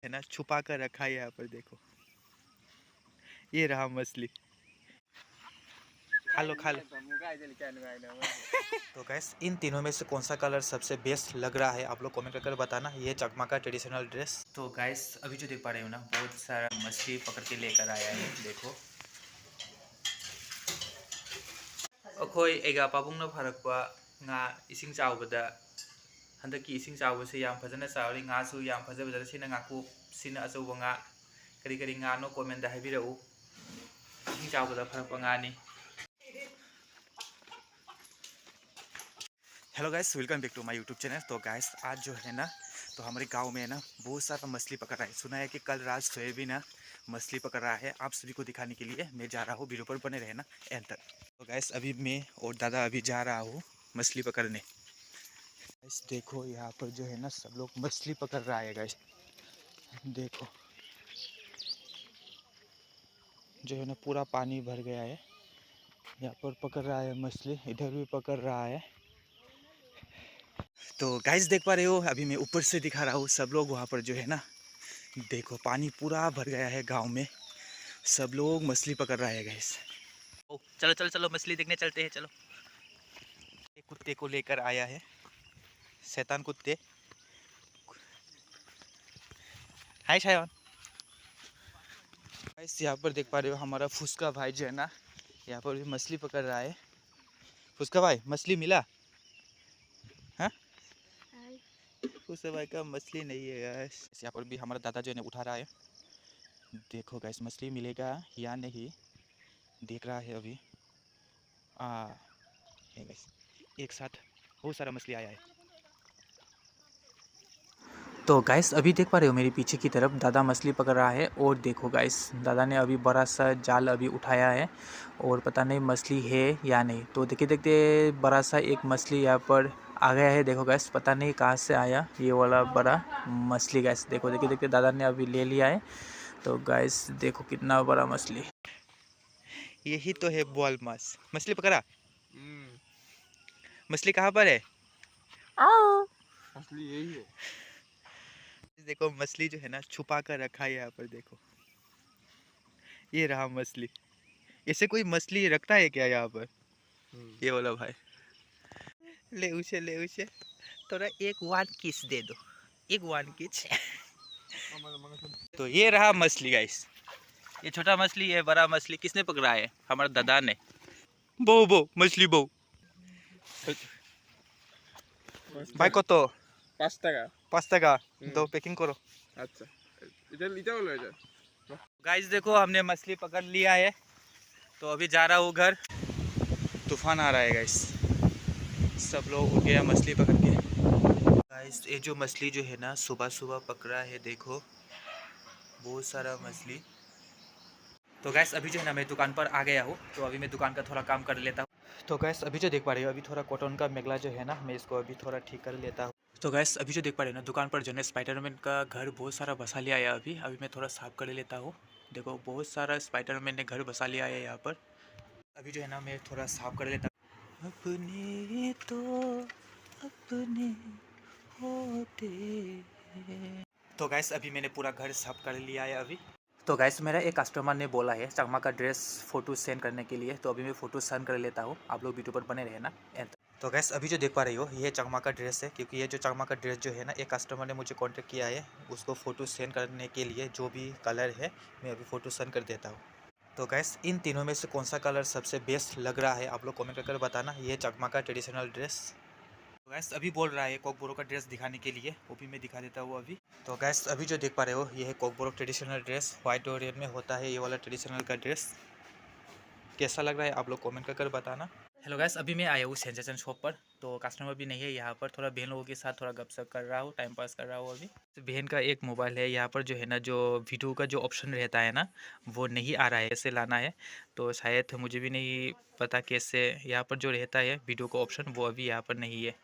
है ना छुपा कर रखा है यहाँ पर। देखो ये रहा मछली, खा लो खा लो। तो गैस इन तीनों में से कौन सा कलर सबसे बेस्ट लग रहा है आप लोग कमेंट करके बताना। ये चकमा का ट्रेडिशनल ड्रेस। तो गैस अभी जो देख पा रहे हो ना, बहुत सारा मछली पकड़ के लेकर आया है। देखो अखोई एगा पाबुंगना फरकपा nga ising चावबदा हंदकी इसिंग चावबसे याम फजना चावरी ngasu याम फजबदा सिना ngaku सिना अचौबा nga करी करी nga नो कमेंट दा हाइबिरउ इसिंग चावबदा फरकपा nga नि। Hello guys, welcome back to my YouTube channel. तो गाइस आज जो है ना, तो हमारे गांव में है ना बहुत सारा मछली पकड़ रहा है। सुना है कि कल रात सोए भी ना मछली पकड़ रहा है। आप सभी को दिखाने के लिए मैं जा रहा हूँ, वीडियो पर बने रहे ना एंड तक। तो गाइस अभी मैं और दादा अभी जा रहा हूँ मछली पकड़ने। गाइस देखो यहाँ पर जो है ना सब लोग मछली पकड़ रहा है। गाइस देखो जो है ना पूरा पानी भर गया है, यहाँ पर पकड़ रहा है मछली, इधर भी पकड़ रहा है। तो गाइस देख पा रहे हो, अभी मैं ऊपर से दिखा रहा हूँ। सब लोग वहाँ पर जो है ना देखो पानी पूरा भर गया है गांव में, सब लोग मछली पकड़ रहा है गाइस। ओ चलो चलो चलो मछली देखने चलते हैं चलो। एक कुत्ते को लेकर आया है, शैतान कुत्ते। हाय शायन। गाइस यहाँ पर देख पा रहे हो हमारा फुसका भाई जो है ना यहाँ पर भी मछली पकड़ रहा है। फुसका भाई मछली मिला? हाँ फुसका भाई का मछली नहीं है गाइस। यहाँ पर भी हमारा दादा जो है ना उठा रहा है। देखो गाइस मछली मिलेगा या नहीं देख रहा है अभी। है गाइस एक साथ बहुत सारा मछली आया है। तो गाइस अभी देख पा रहे हो मेरे पीछे की तरफ दादा मछली पकड़ रहा है। और देखो गाइस दादा ने अभी बड़ा सा जाल अभी उठाया है और पता नहीं मछली है या नहीं। तो देखते देखते बड़ा सा एक मछली यहाँ पर आ गया है। देखो गाइस पता नहीं कहाँ से आया ये वाला बड़ा मछली। गाइस देखो देखते देखते दादा ने अभी ले लिया है। तो गाइस देखो कितना बड़ा मछली, यही तो है बोल मास। मछली पकड़ा? मछली कहाँ पर है? मछली यही है। देखो मछली जो है ना छुपा कर रखा है यहाँ पर। देखो ये रहा मछली। ऐसे कोई मछली रखता है क्या यहाँ पर? ये बोला भाई ले उसे थोड़ा एक वन किस दे दो, एक वन किस। तो ये रहा मछली गाइस, ये छोटा मछली है। बड़ा मछली किसने पकड़ा है? हमारे दादा ने। बो बो मछली बो भाई को तो 5 টাকা 5 টাকা दो पैकिंग करो। আচ্ছা এটা হলো এটা। गाइस देखो हमने मछली पकड़ लिया है, तो अभी जा रहा हूँ घर। तूफान आ रहा है गाइस, सब लोग उठ गया मछली पकड़ के। गाइस ये जो मछली जो है ना सुबह सुबह पकड़ा है, देखो बहुत सारा मछली। तो गैस अभी जो है ना मैं दुकान पर आ गया हूँ, तो अभी मैं दुकान का थोड़ा काम कर लेता हूँ। तो गैस अभी जो देख पा रहे हो, अभी थोड़ा कॉटन का मेगला जो है ना मैं इसको अभी थोड़ा ठीक कर लेता हूँ। तो गैस अभी जो देख पा रहे हो ना दुकान पर जो है स्पाइडरमैन का घर बहुत सारा बसा लिया है। अभी मैं थोड़ा साफ कर लेता हूँ। देखो बहुत सारा स्पाइडरमैन ने घर बसा लिया है यहाँ पर। अभी जो है ना मैं थोड़ा साफ कर लेता हूँ। अपने तो अपने होते। तो गैस अभी मैंने पूरा घर साफ कर लिया है अभी। तो गैस मेरा एक कस्टमर ने बोला है चकमा का ड्रेस फ़ोटो सेंड करने के लिए, तो अभी मैं फ़ोटो सेंड कर लेता हूँ। आप लोग वीडियो पर बने रहे ना एंड। तो गैस अभी जो देख पा रही हो ये चकमा का ड्रेस है, क्योंकि ये जो चकमा का ड्रेस जो है ना एक कस्टमर ने मुझे कांटेक्ट किया है उसको फ़ोटो सेंड करने के लिए। जो भी कलर है मैं अभी फ़ोटो सेंड कर देता हूँ। तो गैस इन तीनों में से कौन सा कलर सबसे बेस्ट लग रहा है आप लोग कमेंट करके बताना। ये चकमा का ट्रेडिशनल ड्रेस। तो गैस अभी बोल रहा है कोकबोरो का ड्रेस दिखाने के लिए, वो भी मैं दिखा देता हूँ अभी। तो गैस अभी जो देख पा रहे हो ये है कोकबोरो ट्रेडिशनल ड्रेस, वाइट और रेड में होता है ये वाला ट्रेडिशनल का ड्रेस। कैसा लग रहा है आप लोग कमेंट कर बताना। हेलो गैस अभी मैं आया हूँ सेंसेशन शॉप पर। तो कस्टमर भी नहीं है यहाँ पर, थोड़ा बहन लोगों के साथ थोड़ा गपशप कर रहा हूँ, टाइम पास कर रहा हूँ अभी। तो बहन का एक मोबाइल है यहाँ पर जो है ना, जो वीडियो का जो ऑप्शन रहता है ना वो नहीं आ रहा है, कैसे लाना है। तो शायद मुझे भी नहीं पता कैसे यहाँ पर जो रहता है वीडियो का ऑप्शन वो अभी यहाँ पर नहीं है।